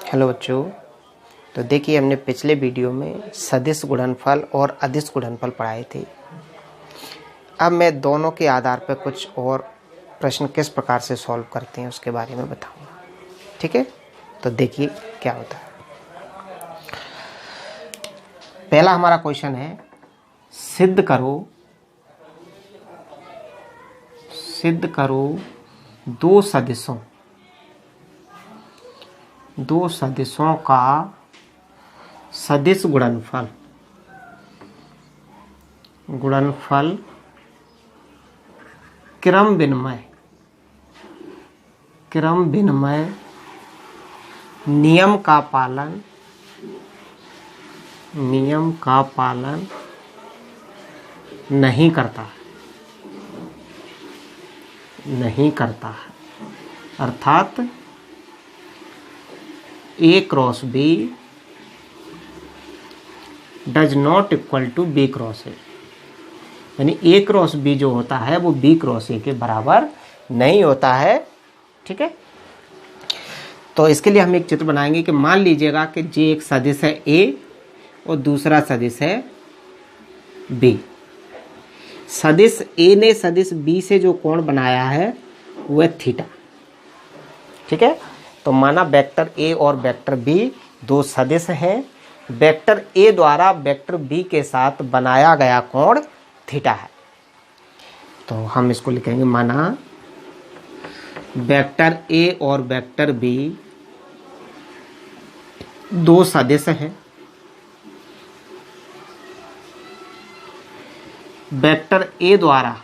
Hello बच्चों। तो देखिए, हमने पिछले वीडियो में सदिश गुणनफल और अदिश गुणनफल पढ़ाए थे। अब मैं दोनों के आधार पर कुछ और प्रश्न किस प्रकार से सॉल्व करते हैं उसके बारे में बताऊंगा। ठीक है, तो देखिए क्या होता है। पहला हमारा क्वेश्चन है, सिद्ध करो दो सदिशों का सदिश गुणनफल क्रम विनिमय नियम का पालन नहीं करता है, अर्थात A cross B does not equal to B cross A। यानी A क्रॉस B जो होता है वो B क्रॉस A के बराबर नहीं होता है। ठीक है, तो इसके लिए हम एक चित्र बनाएंगे कि मान लीजिएगा कि J एक सदिश है A और दूसरा सदिश है B। सदिश A ने सदिश B से जो कोण बनाया है वह थीटा। ठीक है, तो माना वेक्टर A और वेक्टर B दो सदिश हैं। वेक्टर A द्वारा वेक्टर B के साथ बनाया गया कोण थीटा है। तो हम इसको लिखेंगे, माना वेक्टर A और वेक्टर B दो सदिश हैं। वेक्टर A द्वारा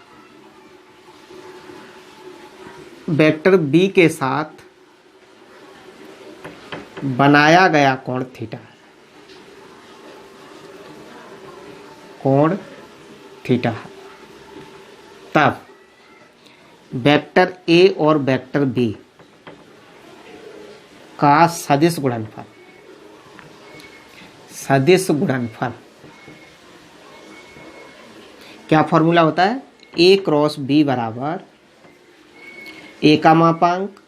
वेक्टर B के साथ बनाया गया कोण थीटा है। तब वेक्टर A और वेक्टर B का सदिश गुणनफल क्या फॉर्मूला होता है? A क्रॉस B बराबर A का मापांक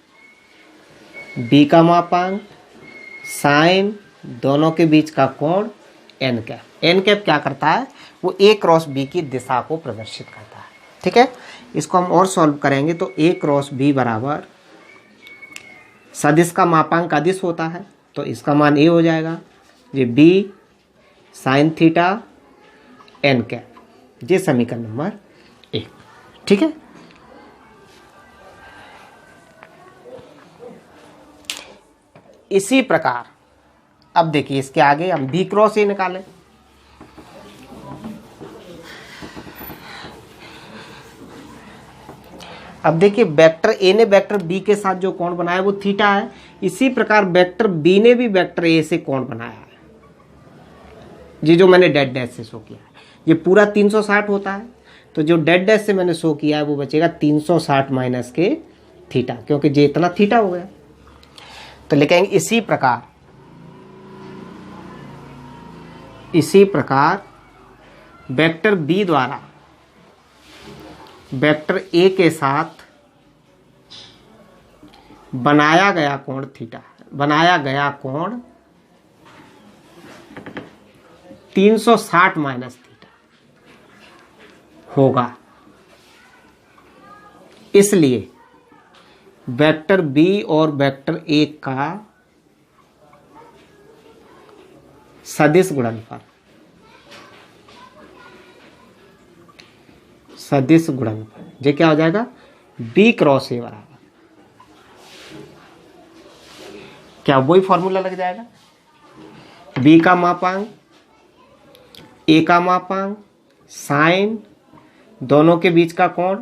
B का मापांक साइन दोनों के बीच का कोण n कैप क्या करता है? वो A क्रॉस B की दिशा को प्रदर्शित करता है। ठीक है, इसको हम और सॉल्व करेंगे तो A क्रॉस B बराबर सदिश का मापांक अदिश होता है तो इसका मान A हो जाएगा, ये B sine theta n cap. ये समीकरण नंबर 1। ठीक है, इसी प्रकार अब देखिए इसके आगे हम B क्रॉस A निकालें। अब देखिए वेक्टर A ने वेक्टर B के साथ जो कोण बनाया वो थीटा है। इसी प्रकार वेक्टर B ने भी वेक्टर A से कोण बनाया है। ये जो मैंने डेड डैश से शो किया है ये पूरा 360 होता है, तो जो डेड डैश से मैंने शो किया है वो बचेगा 360 माइनस के थीटा, क्योंकि ये इतना थीटा हो गया। तो लिखेंगे इसी प्रकार वेक्टर B द्वारा वेक्टर A के साथ बनाया गया कोण 360 माइनस थीटा होगा। इसलिए वेक्टर B और वेक्टर A का सदिश गुणनफल ये क्या हो जाएगा? B क्रॉस A बराबर क्या वही फॉर्मूला लग जाएगा? B का मापांक A का मापांक साइन दोनों के बीच का कोण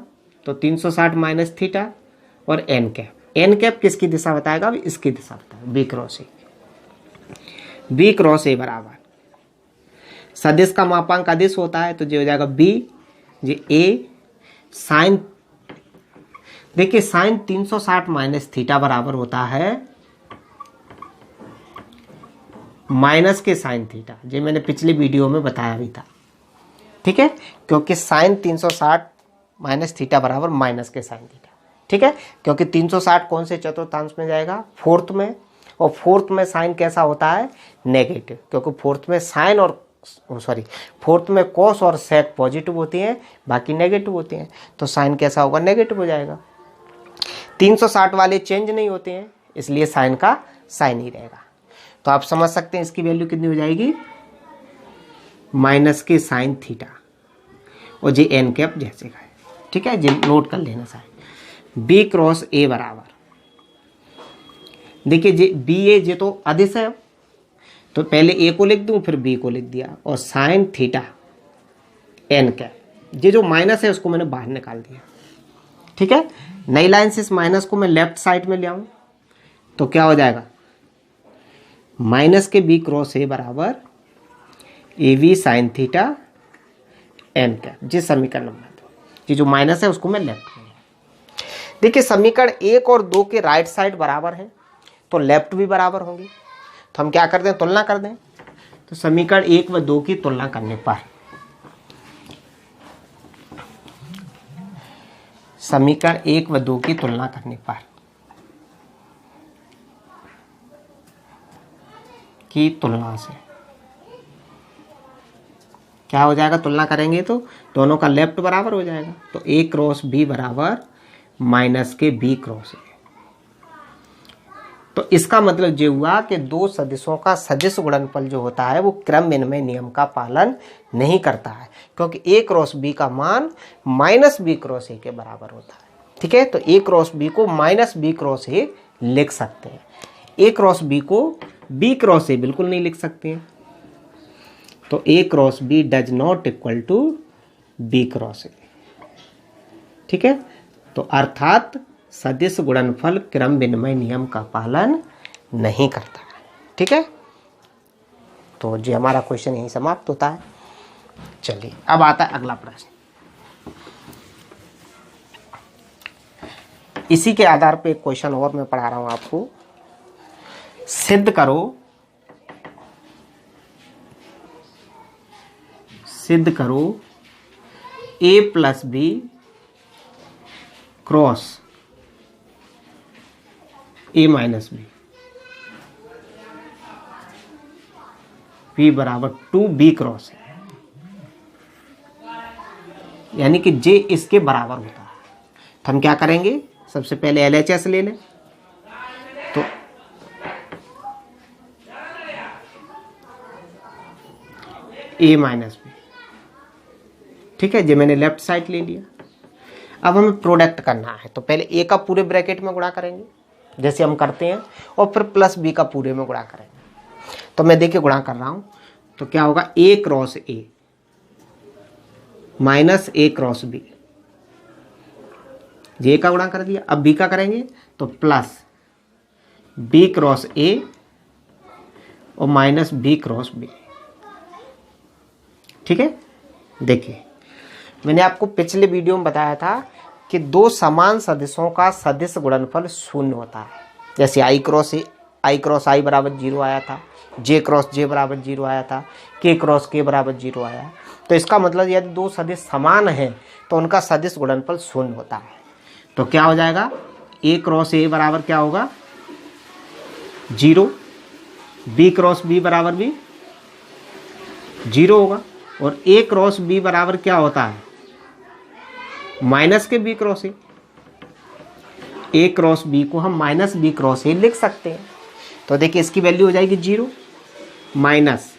तो 360 माइनस थीटा और n कैप किसकी दिशा बताएगा? इसकी दिशा बताएगा, B क्रॉस A बराबर सदिश का मापांक अदिश होता है तो ये हो जाएगा B, ये A साइन। देखिए साइन 360 माइनस थीटा बराबर होता है माइनस के साइन थीटा। ये मैंने पिछले वीडियो में बताया भी था। ठीक है, क्योंकि साइन 360 माइनस थीटा बराबर माइनस के साइन थीटा। ठीक है, क्योंकि 360 कौन से चतुर्थांश में जाएगा? फोर्थ में, और फोर्थ में साइन कैसा होता है, नेगेटिव, क्योंकि फोर्थ में साइन और फोर्थ में कॉस और सेक पॉजिटिव होती हैं, बाकी नेगेटिव होती हैं, तो साइन कैसा होगा, नेगेटिव हो जाएगा। 360 वाले चेंज नहीं होते हैं, इसलिए साइन का साइन ही रहेगा। तो आप समझ सकते हैं इसकी वैल्यू कितनी हो जाएगी, माइनस के साइन थीटा, और जे एन कैप जैसे का है, ठीक है जी, नोट कर लेना साइन। बी क्रॉस ए बराबर, देखिए जे बी ए जे तो अदिश है, तो पहले ए को लिख दूं फिर बी को लिख दिया, और साइन थीटा एन कैप, ये जो माइनस है उसको मैंने बाहर निकाल दिया, ठीक है। नई लाइन से इस माइनस को मैं लेफ्ट साइड में ले आऊं तो क्या हो जाएगा, माइनस के बी क्रॉस ए बराबर A B sine theta N cap, जिस समीकरण नंबर 2, ये जो माइनस है उसको मैं लेफ्ट में। देखिए समीकरण 1 और 2 के राइट साइड बराबर है तो लेफ्ट भी बराबर होंगे, तो हम क्या कर दें, तुलना कर दें। तो समीकरण 1 व 2 की तुलना करने पर, समीकरण 1 व 2 की तुलना करने पर की तुलना से क्या हो जाएगा, तुलना करेंगे तो दोनों का लेफ्ट बराबर हो जाएगा, तो ए क्रॉस बी बराबर माइनस के बी क्रॉस ए। तो इसका मतलब ये हुआ कि दो सदिशों का सदिश गुणनफल जो होता है वो क्रम विनिमय नियम का पालन नहीं करता है, क्योंकि ए क्रॉस बी का मान माइनस बी क्रॉस ए के बराबर होता है, ठीक है। तो ए क्रॉस बी को माइनस बी क्रॉस ए लिख सकते हैं, ए क्रॉस बी को बी क्रॉस ए बिल्कुल नहीं लिख सकते हैं, तो A cross B does not equal to B cross A, ठीक है। तो अर्थात सदिश गुणनफल क्रम विनिमय नियम का पालन नहीं करता है, ठीक है। तो जी हमारा क्वेश्चन यहीं समाप्त होता है। चलिए अब आता है अगला प्रश्न। इसी के आधार पे एक क्वेश्चन और मैं पढ़ा रहा हूं आपको। सिद्ध करो a plus B cross a minus B बराबर 2b क्रॉस है, यानी कि j इसके बराबर होता है। तो हम क्या करेंगे, सबसे पहले LHS ले लें, तो a माइनस बी, ठीक है, जो मैंने लेफ्ट साइड ले लिया। अब हमें प्रोडक्ट करना है, तो पहले ए का पूरे ब्रैकेट में गुणा करेंगे जैसे हम करते हैं, और फिर प्लस बी का पूरे में गुणा करेंगे। तो मैं देखिए गुणा कर रहा हूं, तो क्या होगा, A cross A minus A cross B, A का गुणा कर दिया। अब बी का करेंगे तो प्लस बी क्रॉस ए और माइनस बी क्रॉस बी, ठीक है। देखिए मैंने आपको पिछले वीडियो में बताया था कि दो समान सदिशों का सदिश गुणनफल शून्य होता है, जैसे आई क्रॉस आई बराबर 0 आया था, जे क्रॉस जे बराबर 0 आया था, के क्रॉस के बराबर 0 आया। तो इसका मतलब यदि दो सदिश समान हैं तो उनका सदिश गुणनफल शून्य होता है। तो क्या हो जाएगा, ए क्रॉस ए बराबर क्या होगा, 0, बी क्रॉस बी बराबर भी 0 होगा, और ए क्रॉस बी बराबर क्या होता है, माइनस के B cross A cross B को हम माइनस बी क्रॉस ए लिख सकते हैं। तो देखिए इसकी वैल्यू हो जाएगी 0, माइनस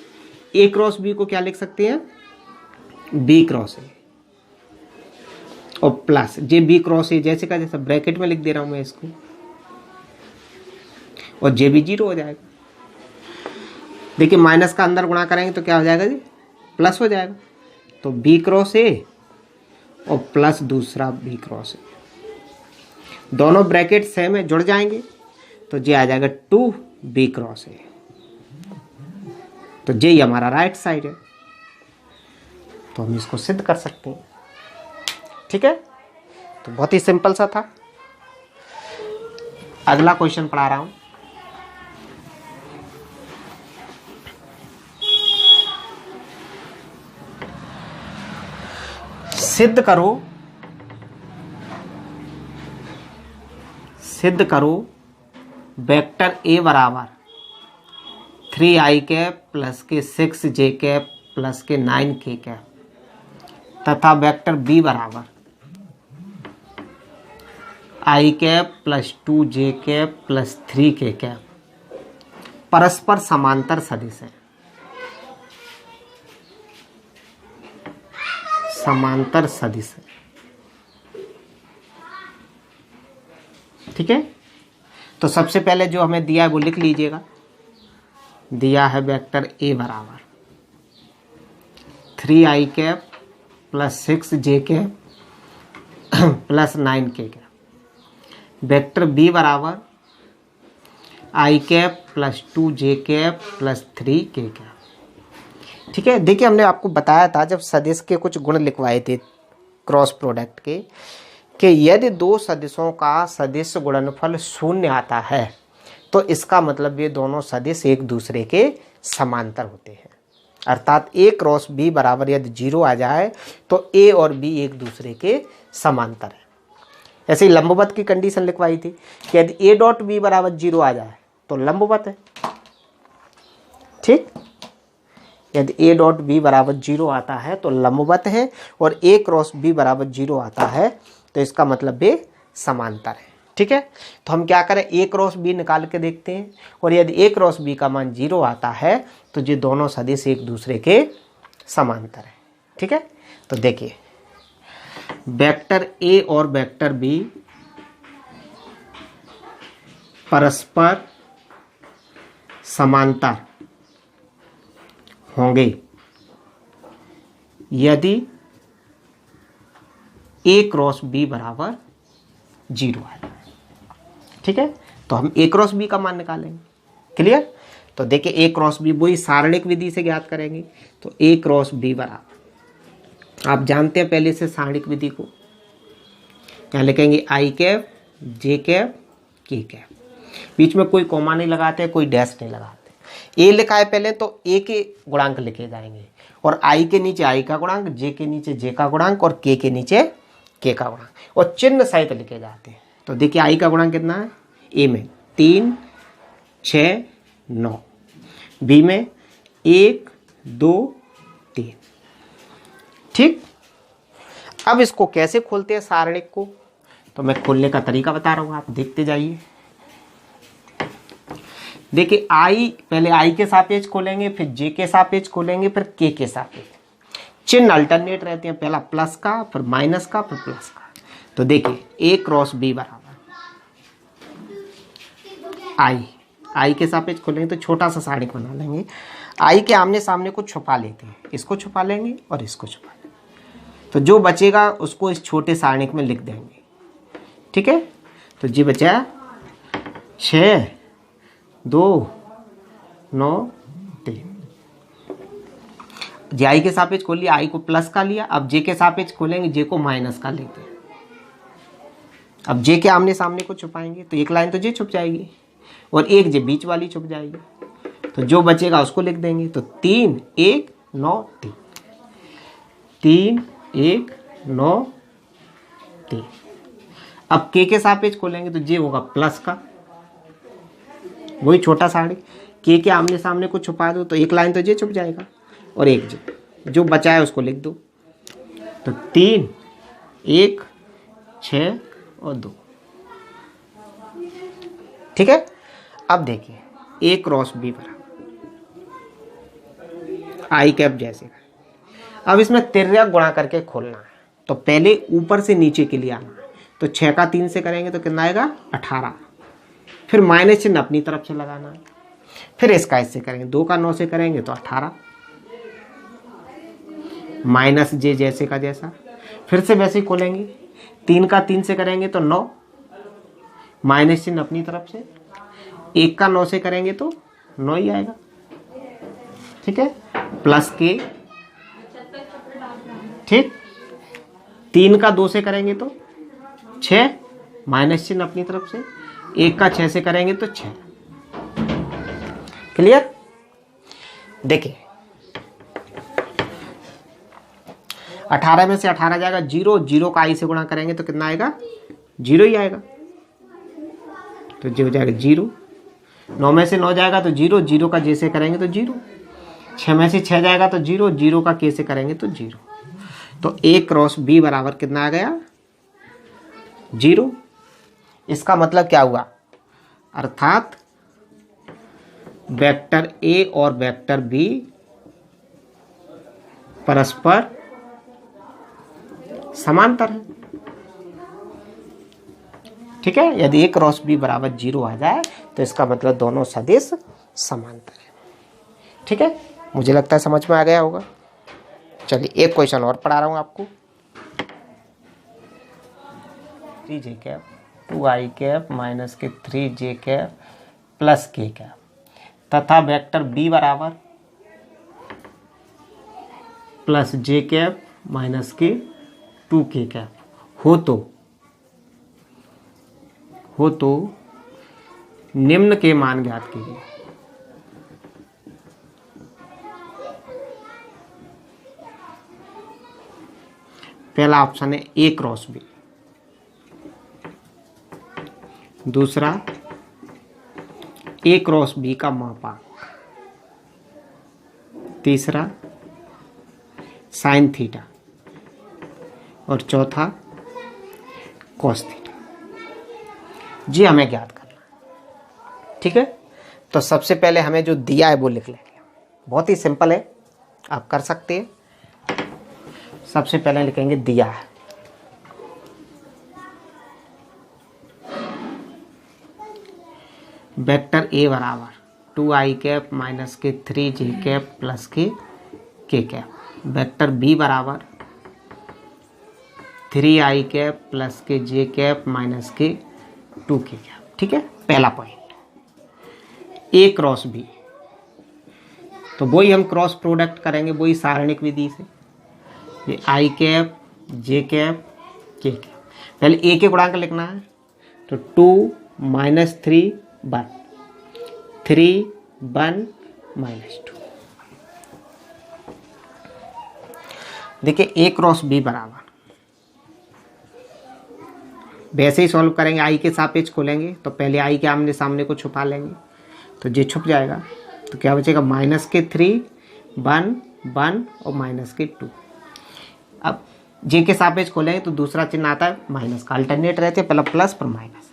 ए क्रॉस बी को क्या लिख सकते हैं, बी क्रॉस ए, और plus J B cross A, जैसे का जैसा ब्रैकेट में लिख दे रहा हूं मैं इसको, और जे भी 0 हो जाएगा। देखिए माइनस का अंदर गुणा करेंगे तो क्या हो जाएगा जी, प्लस हो जाएगा। तो बी क्रॉस ए और प्लस दूसरा बी क्रॉस ए, दोनों ब्रैकेट सेम है, जुड़ जाएंगे, तो जे आ जाएगा 2b क्रॉस ए। तो जे ही हमारा राइट साइड है, तो हम इसको सिद्ध कर सकते हैं, ठीक है। तो बहुत ही सिंपल सा था। अगला क्वेश्चन पढ़ा रहा हूं। सिद्ध करो वेक्टर ए बराबर 3i कैप प्लस के 6j कैप प्लस के 9k कैप तथा वेक्टर बी बराबर i cap plus 2j cap plus 3k cap परस्पर समांतर सदिश है। समांतर सदिश है, ठीक है। तो सबसे पहले जो हमें दिया है वो लिख लीजिएगा। दिया है वेक्टर ए बराबर 3i cap plus 6j cap plus 9k cap. Vector B बराबर i cap plus 2j cap plus 3k cap, ठीक है। देखिए हमने आपको बताया था जब सदिश के कुछ गुण लिखवाए थे क्रॉस प्रोडक्ट के, कि यदि दो सदिशों का सदिश गुणनफल शून्य आता है तो इसका मतलब ये दोनों सदिश एक दूसरे के समांतर होते हैं। अर्थात ए क्रॉस बी बराबर यदि 0 आ जाए तो ए और बी एक दूसरे के समांतर है। ऐसे ही लंबवत की कंडीशन लिखवाई थी कि यदि ए डॉट बी बराबर 0 आ जाए तो लंबवत है, ठीक। यदि ए डॉट बी बराबर 0 आता है तो लंबवत है, और ए क्रॉस बी बराबर 0 आता है तो इसका मतलब ये समांतर है, ठीक है। तो हम क्या करें, ए क्रॉस बी निकाल के देखते हैं, और यदि ए क्रॉस बी का मान 0 आता है तो ये दोनों सदिश एक दूसरे के समांतर है, ठीक है। तो देखिए वेक्टर ए और वेक्टर बी परस्पर समांतर होंगे यदि ए क्रॉस बी बराबर 0 है, ठीक है। तो हम ए क्रॉस बी का मान निकालेंगे, क्लियर। तो देखिए ए क्रॉस बी वही सारणिक विधि से ज्ञात करेंगे। तो ए क्रॉस बी बराबर, आप जानते हैं पहले से सारणिक विधि को, क्या लिखेंगे, आई कैप जे कैप के कैप, बीच में कोई कॉमा नहीं लगाते, कोई डैश नहीं लगाते। ए लिखा है पहले तो ए के गुणांक लिखे जाएंगे, और आई के नीचे आई का गुणांक, जे के नीचे जे का गुणांक, और के नीचे के का गुणांक, और चिन्ह सहित लिखे जाते हैं। तो देखिए आई का गुणांक कितना है, ए में 3 6 9, बी में 1 2 3, ठीक। अब इसको कैसे खोलते हैं सारणिक को, तो मैं खोलने का तरीका बता रहा हूँ, आप देखते जाइए। देखिए आई, पहले आई के सापेक्ष खोलेंगे, फिर जे के सापेक्ष खोलेंगे, फिर के सापेक्ष। चिन्ह अल्टरनेट रहते हैं, पहला प्लस का, फिर माइनस का, फिर प्लस का। तो देखिए ए क्रॉस बी बराबर आई के सापेक्ष खोलेंगे तो छोटा सा सारणिक बना लेंगे। आई के आमने सामने को छुपा लेते हैं, इसको छुपा लेंगे और इसको छुपा लेंगे, तो जो बचेगा उसको इस छोटे सारणिक में लिख देंगे, ठीक है। तो जी बचा 6 2 9 3। जे आई के सापेक्ष खोल लिया, आई को प्लस का लिया। अब जे के सापेक्ष खोलेंगे, जे को माइनस का लेते हैं। अब जे के आमने सामने को छुपाएंगे तो एक लाइन तो जे छुप जाएगी और एक जे बीच वाली छुप जाएगी, तो जो बचेगा उसको लिख देंगे। तो 3 1 9 3, 3 1 9 3। अब के सापेक्ष खोलेंगे तो जे होगा प्लस का, वही छोटा साड़ी, के आमने सामने को छुपा दो तो एक लाइन तो जे छुप जाएगा और एक जे, जो बचा है उसको लिख दो। तो 3 1 6 और 2, ठीक है। अब देखिए ए क्रॉस बी बराबर आई कैप जैसे, अब इसमें तिर्यक गुणा करके खोलना है। तो पहले ऊपर से नीचे के लिए आना है, तो 6 का 3 से करेंगे तो कितना आएगा 18, फिर माइनस चिन्ह अपनी तरफ से लगाना है, फिर इसका इससे करेंगे, 2 का 9 से करेंगे तो 18, माइनस जे जैसे का जैसा, फिर से वैसे ही खोलेंगे, 3 का 3 से करेंगे तो 9, माइनस चिन्ह अपनी तरफ से, 1 का 9 से करेंगे तो 9 ही आएगा, ठीक है, प्लस के, ठीक। 3 का 2 से करेंगे तो 6, माइनस चिन्ह अपनी तरफ से, 1 का 6 से करेंगे तो 6, क्लियर। देखिए 18 में से 18 जाएगा 0, 0 का आई से गुणा करेंगे तो कितना आएगा 0 ही आएगा, तो जो हो जाएगा 0, 9 में से 9 जाएगा तो 0, 0 का जे से करेंगे तो 0, 6 में से 6 जाएगा तो 0, 0 का के से करेंगे तो 0। तो ए क्रॉस बी बराबर कितना आ गया? 0। इसका मतलब क्या हुआ? अर्थात वेक्टर ए और वेक्टर बी परस्पर समांतर है। ठीक है, यदि ए क्रॉस बी बराबर 0 आ जाए तो इसका मतलब दोनों सदिश समांतर है। ठीक है, मुझे लगता है समझ में आ गया होगा। चलिए एक क्वेश्चन और पढ़ा रहा हूं आपको। 3j cap 2i cap minus के 3j cap plus k cap तथा वेक्टर b बराबर प्लस j कैप माइनस के 2k कैप हो तो निम्न के मान ज्ञात कीजिए। पहला ऑप्शन है ए क्रॉस बी, दूसरा ए क्रॉस बी का मापांक, तीसरा साइन थीटा और चौथा कॉस थीटा। जी हमें ज्ञात करना है। ठीक है, तो सबसे पहले हमें जो दिया है वो लिख लेंगे। बहुत ही सिंपल है, आप कर सकते हैं। सबसे पहले लिखेंगे दिया है, वेक्टर ए बराबर 2i कैप माइनस के 3j कैप प्लस के k कैप, वेक्टर बी बराबर 3i कैप प्लस के j कैप माइनस के 2k कैप। ठीक है, पहला पॉइंट ए क्रॉस बी, तो वही हम क्रॉस प्रोडक्ट करेंगे, वही सारणिक विधि से। ये i cap j cap k cap, पहले ए के गुणांक लिखना है तो 2 माइनस 3 1, 3 1 माइनस 2। देखिए ए क्रॉस बी बराबर, वैसे ही सॉल्व करेंगे। आई के सापेक्ष खोलेंगे तो पहले आई के आमने सामने को छुपा लेंगे तो जे छुप जाएगा, तो क्या बचेगा? माइनस के 3 1 1 और माइनस के 2। अब जे के सापेक्ष खोलेंगे तो दूसरा चिन्ह आता है माइनस का, अल्टरनेट रहते हैं, पहला प्लस पर माइनस।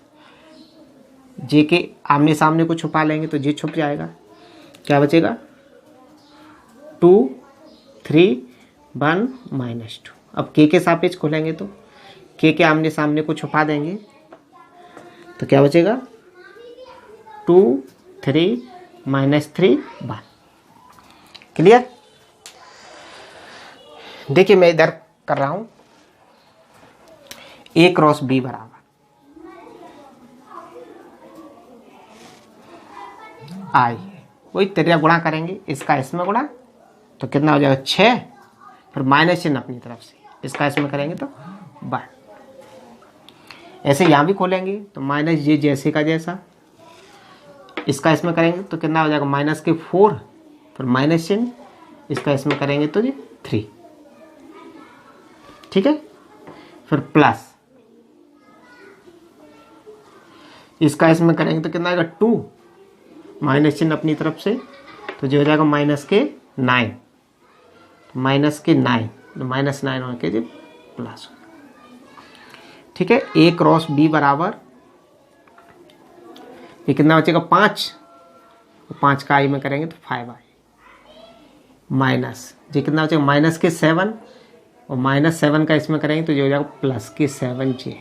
जे के आमने सामने को छुपा लेंगे तो जे छुप जाएगा, क्या बचेगा? 2 3 1 माइनस 2। अब के सापेक्ष खोलेंगे तो के आमने सामने को छुपा देंगे तो क्या बचेगा? 2 3 माइनस 3 1। क्लियर? देखिए मैं इधर कर रहा हूं, ए क्रॉस बी बराबर आई, वही तेरिया गुणा करेंगे, इसका इसमें गुणा तो कितना हो जाएगा? 6, फिर माइनस चिन्ह अपनी तरफ से, इसका इसमें करेंगे तो 1। ऐसे यहाँ भी खोलेंगे तो माइनस जे जैसे का जैसा, इसका इसमें करेंगे तो कितना हो जाएगा? माइनस के 4, फिर माइनस चिन्ह, इसका इसमें करेंगे तो जी 3। ठीक है, फिर प्लस, इसका इसमें करेंगे तो कितना आएगा? 2, माइनस चिन्ह अपनी तरफ से तो जो हो जाएगा माइनस के 9, माइनस के 9, माइनस 9 होने के जी प्लस। ठीक है, ए क्रॉस बी बराबर ये कितना बचेगा? 5, 5 का आई में करेंगे तो 5i माइनस ये कितना बचेगा? माइनस के 7 और माइनस 7 का इसमें करेंगे तो ये हो जाएगा प्लस के 7j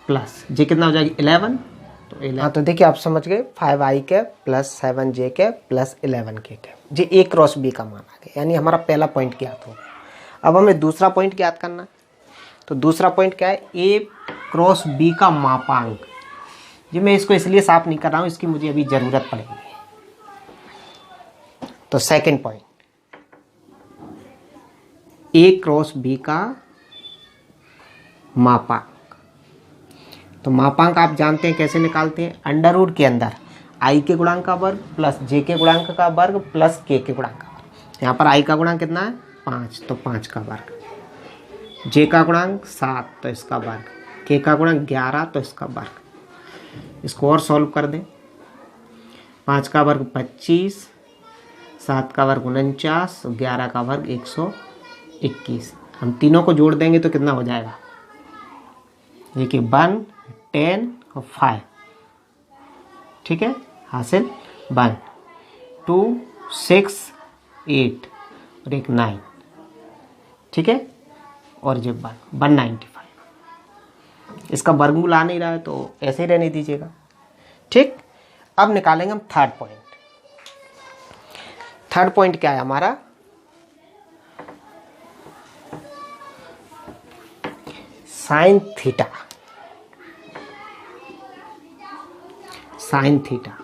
प्लस जे कितना हो जाएगा? 11। तो 11, हाँ तो देखिए आप समझ गए, 5i के प्लस 7j के प्लस 11k के जी ए क्रॉस बी का मान आ गया, यानी हमारा पहला पॉइंट ज्ञात हो गया। अब हमें दूसरा पॉइंट ज्ञात करना है, तो दूसरा पॉइंट क्या है? ए क्रॉस बी का मापांक। जी मैं इसको इसलिए साफ नहीं कर रहा हूँ, इसकी मुझे अभी ज़रूरत पड़ेगी। तो सेकंड पॉइंट, ए क्रॉस बी का मापांक। तो मापांक आप जानते हैं कैसे निकालते हैं? अंडर रूट के अंदर आई के गुणांक का वर्ग प्लस जे के गुणांक का वर्ग प्लस के गुणांक का वर्ग। यहाँ पर आई का गुणांक कितना है? 5, तो 5 का वर्ग, जे का गुणांक 7 तो इसका वर्ग, के का गुणांक 11 तो इसका वर्ग। इसको और सॉल्व कर दें 5 का वर्ग 25, 7 का वर्ग 49, 11 का वर्ग 121। हम तीनों को जोड़ देंगे तो कितना हो जाएगा? देखिए 1, 10 और 5, ठीक है, हासिल 1, 2, 6, 8 और एक 9, ठीक है, और जब 195। इसका वर्गमूल आ नहीं रहा है तो ऐसे ही रहने दीजिएगा, ठीक। अब निकालेंगे हम थर्ड पॉइंट। थर्ड पॉइंट क्या है हमारा? Sine theta. साइन थीटा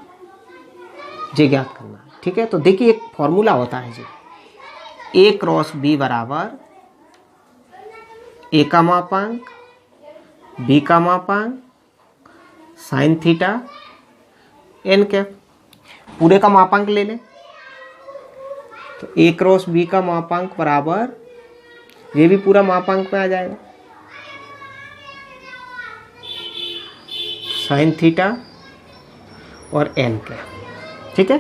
जी ज्ञात करना है, ठीक है। तो देखिए एक फॉर्मूला होता है जी, ए क्रॉस बी बराबर ए का मापांक बी का मापांक साइन थीटा एन कैप। पूरे का मापांक ले लें तो ए क्रॉस बी का मापांक बराबर, ये भी पूरा मापांक में आ जाएगा, साइन थीटा और एन कैप, ठीक है।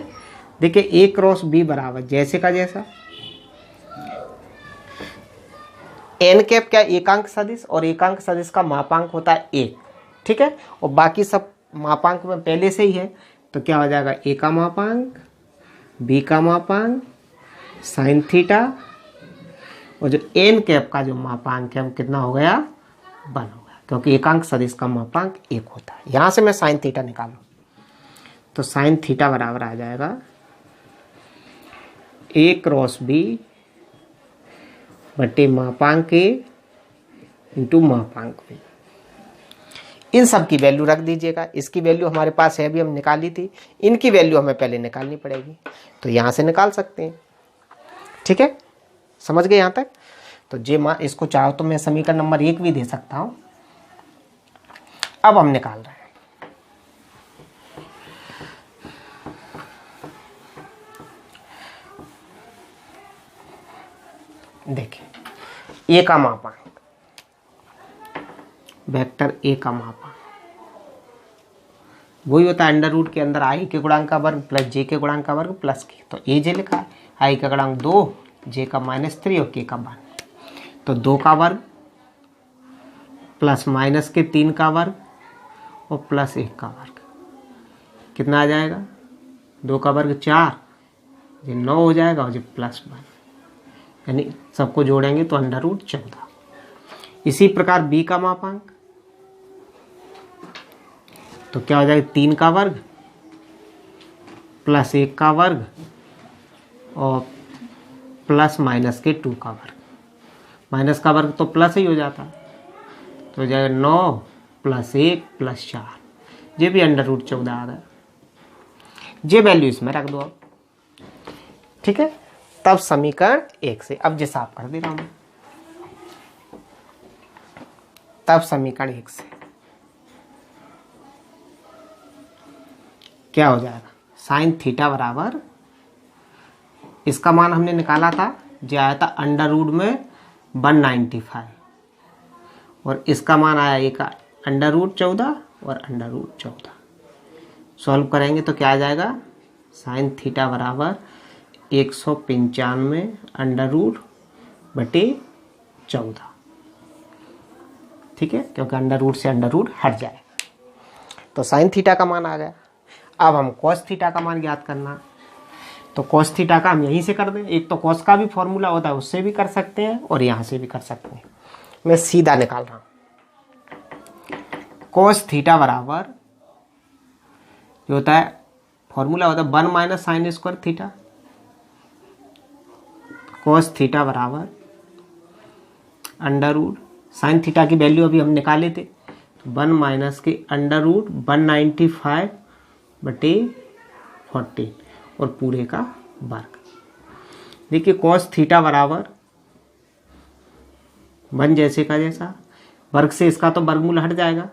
देखिए ए क्रॉस बी बराबर जैसे का जैसा, एन कैप क्या? एकांक सदिश, और एकांक सदिश का मापांक होता है 1, ठीक है, और बाकी सब मापांक में पहले से ही है, तो क्या हो जाएगा? ए का मापांक बी का मापांक साइन थीटा, और जो एन कैप का जो मापांक है वो कितना हो गया? 1 हो गया, क्योंकि एकांक सदिश का मापांक 1 होता है। यहाँ से मैं साइन थीटा निकालूँ तो साइन थीटा बराबर आ जाएगा ए क्रॉस बी बटे मापांक ए इंटू मापांक बी। इन सब की वैल्यू रख दीजिएगा। इसकी वैल्यू हमारे पास है, अभी हम निकाली थी, इनकी वैल्यू हमें पहले निकालनी पड़ेगी, तो यहाँ से निकाल सकते हैं, ठीक है, समझ गए यहाँ तक? तो जे मान इसको चाहो तो मैं समीकरण नंबर 1 भी दे सकता हूँ। अब हम निकाल रहे हैं, देखिए ए का मापांक, वेक्टर ए का मापांक वही होता है अंडर रूट के अंदर आई के गुणांक का वर्ग प्लस जे के गुणांक का वर्ग प्लस के, तो ए जे लिखा है, आई का गुणांक 2, जे का -3 और के का 1, तो 2 का वर्ग प्लस माइनस के 3 का वर्ग और प्लस 1 का वर्ग, कितना आ जाएगा? 2 का वर्ग 4, ये 9 हो जाएगा, और जो प्लस 1, यानी सबको जोड़ेंगे तो अंडर रूट 14। इसी प्रकार बी का मापांक, तो क्या हो जाएगा? 3 का वर्ग प्लस 1 का वर्ग और प्लस माइनस के 2 का वर्ग, माइनस का वर्ग तो प्लस ही हो जाता, तो हो जाएगा 9 प्लस 1 प्लस 4, ये भी अंडर रूट 14 आ गया। ये वैल्यू इसमें रख दो आप, ठीक है। तब समीकरण 1 से, अब जे साफ कर दे रहा हूं, तब समीकरण 1 से क्या हो जाएगा? साइन थीटा बराबर, इसका मान हमने निकाला था, जो आया था अंडर रूट में 195, और इसका मान आया एक अंडर रूट 14 और अंडर रूट 14। सॉल्व करेंगे तो क्या आ जाएगा? साइन थीटा बराबर 195 अंडर रूट बटे 14, ठीक है, क्योंकि अंडर रूट से अंडर रूट हट जाए, तो साइन थीटा का मान आ गया। अब हम कॉस थीटा का मान ज्ञात करना, तो कॉस थीटा का हम यहीं से कर दें, एक तो कॉस का भी फॉर्मूला होता है, उससे भी कर सकते हैं और यहाँ से भी कर सकते हैं। मैं सीधा निकाल रहा हूँ, कॉस थीटा बराबर जो होता है फॉर्मूला होता है 1 minus sine square theta, cos theta बराबर अंडर रूट, साइन थीटा की वैल्यू अभी हम निकाले थे, 1 माइनस के अंडर रूट 195 बटे 14 और पूरे का वर्ग। देखिए कॉस थीटा बराबर 1 जैसे का जैसा, वर्ग से इसका तो वर्गमूल हट जाएगा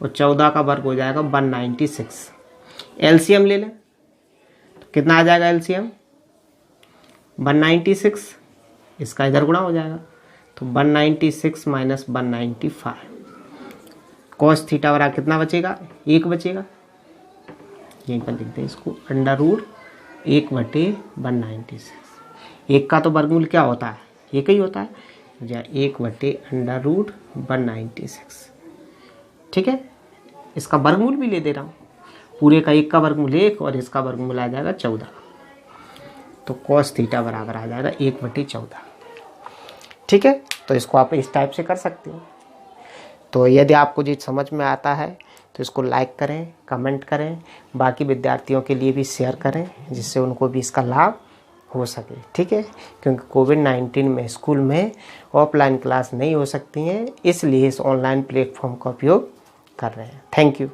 और 14 का वर्ग हो जाएगा 196। एलसीएम ले लें तो कितना आ जाएगा? एलसीएम 196, इसका इधर गुणा हो जाएगा, तो 196 माइनस 195, कॉस थीटा बराबर कितना बचेगा? 1 बचेगा, यहीं पर लिख दें इसको, √1/196। एक का तो वर्गमूल क्या होता है, एक ही होता है, या 1/√196। ठीक है, इसका वर्गमूल भी ले दे रहा हूँ, पूरे का एक का वर्गमूल 1 और इसका वर्गमूल आ जाएगा 14। तो cos थीटा बराबर आ जाएगा 1/14। ठीक है, तो इसको आप इस टाइप से कर सकते हो। तो यदि आपको ये समझ में आता है तो इसको लाइक करें, कमेंट करें, बाकी विद्यार्थियों के लिए भी शेयर करें, जिससे उनको भी इसका लाभ हो सके। ठीक है, क्योंकि कोविड-19 में स्कूल में ऑफलाइन क्लास नहीं हो सकती हैं, इसलिए इस ऑनलाइन प्लेटफॉर्म का उपयोग कर रहे हैं। Thank you.